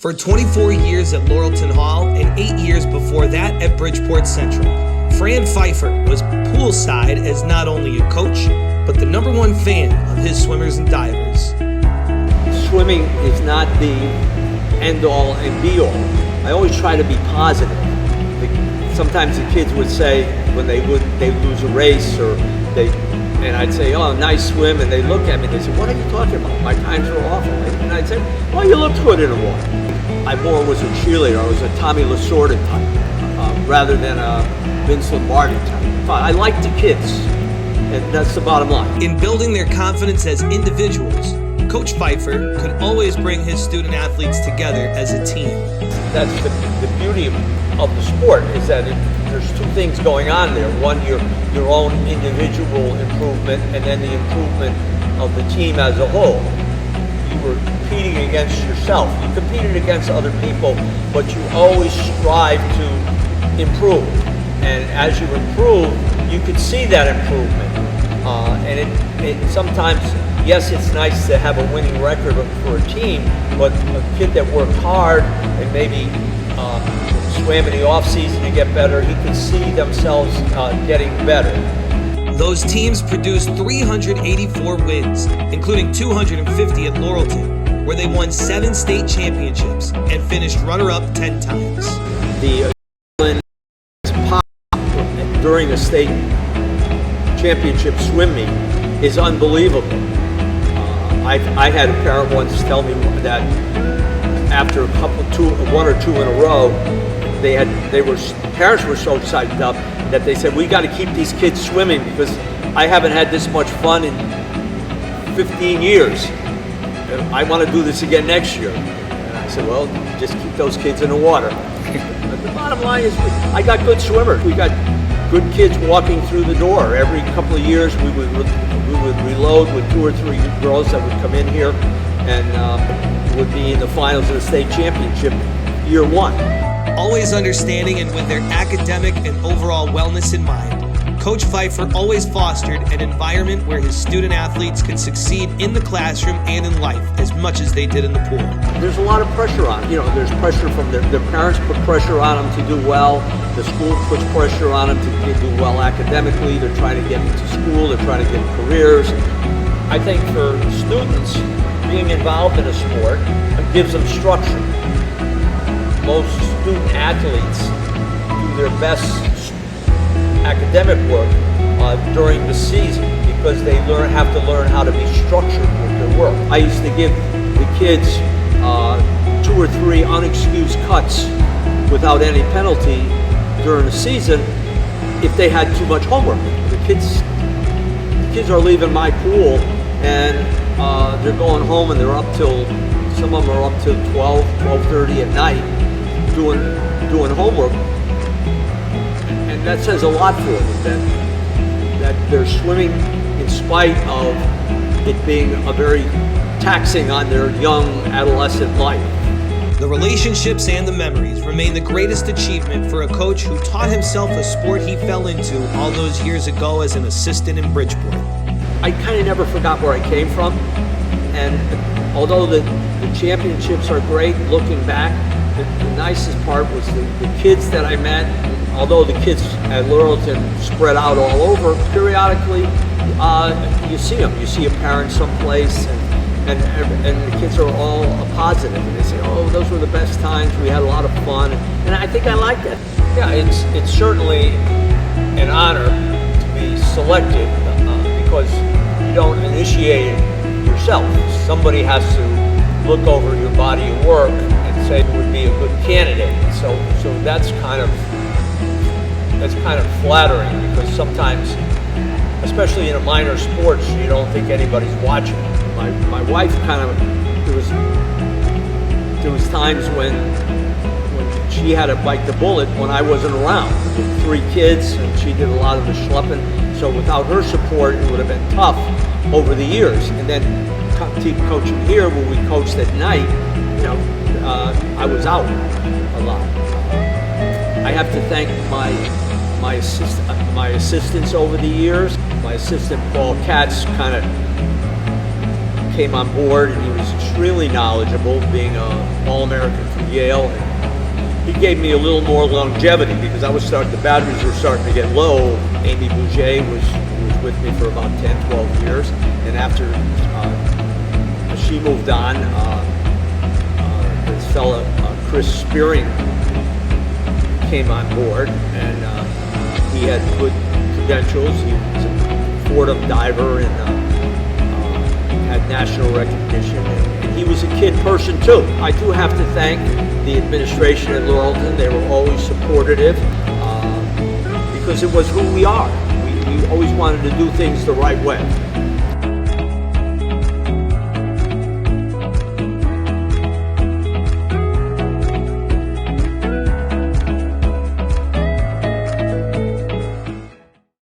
For 24 years at Laurelton Hall and 8 years before that at Bridgeport Central, Fran Pfeiffer was poolside as not only a coach, but the #1 fan of his swimmers and divers. Swimming is not the end-all and be-all. I always try to be positive. Sometimes the kids would say when they lose a race and I'd say, "Oh, nice swim," and they look at me and they say, "What are you talking about? My times were awful." And I'd say, "Well, you looked good in the water." I more was a cheerleader. I was a Tommy Lasorda type rather than a Vince Lombardi type. I liked the kids, and that's the bottom line. In building their confidence as individuals, Coach Pfeiffer could always bring his student athletes together as a team. That's the beauty of the sport, is that there's two things going on there. One, your own individual improvement, and then the improvement of the team as a whole. You were competing against yourself. You competed against other people, but you always strive to improve. And as you improve, you could see that improvement. And it sometimes, yes, it's nice to have a winning record for a team, but a kid that worked hard and maybe swam in the off season to get better, he could see themselves getting better. Those teams produced 384 wins, including 250 at Laurelton, where they won 7 state championships and finished runner-up 10 times. The pop during a state championship swim meet is unbelievable. I had a parent once tell me that after one or two in a row, parents were so psyched up that they said, "We got to keep these kids swimming because I haven't had this much fun in 15 years. I want to do this again next year." And I said, "Well, just keep those kids in the water." But the bottom line is, I got good swimmers. We got good kids walking through the door. Every couple of years, we would reload with 2 or 3 girls that would come in here and would be in the finals of the state championship year 1. Always understanding and with their academic and overall wellness in mind, Coach Pfeiffer always fostered an environment where his student athletes could succeed in the classroom and in life as much as they did in the pool. There's a lot of pressure on them. There's pressure from their parents put pressure on them to do well. The school puts pressure on them to do well academically. They're trying to get into school. They're trying to get careers. I think for students, being involved in a sport gives them structure. Most student athletes do their best academic work during the season because they have to learn how to be structured with their work. I used to give the kids 2 or 3 unexcused cuts without any penalty during the season if they had too much homework. The kids are leaving my pool and they're going home and they're up till, some of them are up till 12:30 at night doing homework. And that says a lot for them, that they're swimming in spite of it being a very taxing on their young adolescent life. The relationships and the memories remain the greatest achievement for a coach who taught himself a sport he fell into all those years ago as an assistant in Bridgeport. I kind of never forgot where I came from, and although the championships are great, looking back, the nicest part was the kids that I met. Although the kids at Laurelton spread out all over, periodically you see them. You see a parent someplace, and the kids are all positive, and they say, "Oh, those were the best times. We had a lot of fun," and I think I like that. Yeah, it's certainly an honor to be selected because you don't initiate it yourself. Somebody has to look over your body of work and say it would be a good candidate. So that's kind of flattering, because sometimes, especially in a minor sports, you don't think anybody's watching. My wife there was times when she had to bite the bullet when I wasn't around. With 3 kids, and she did a lot of the schlepping. So without her support, it would have been tough over the years. And then team coaching here, when we coached at night, I was out a lot. I have to thank my assistants over the years. My assistant Paul Katz kind of came on board, and he was extremely extremely knowledgeable, being an All-American from Yale. And he gave me a little more longevity because the batteries were starting to get low. Amy Bouget was with me for about 10, 12 years. And after she moved on, this fella, Chris Spearing, came on board, and he had good credentials. He was a Fordham diver and had national recognition. And he was a kid person too. I do have to thank the administration at Laurelton. They were always supportive because it was who we are. We always wanted to do things the right way.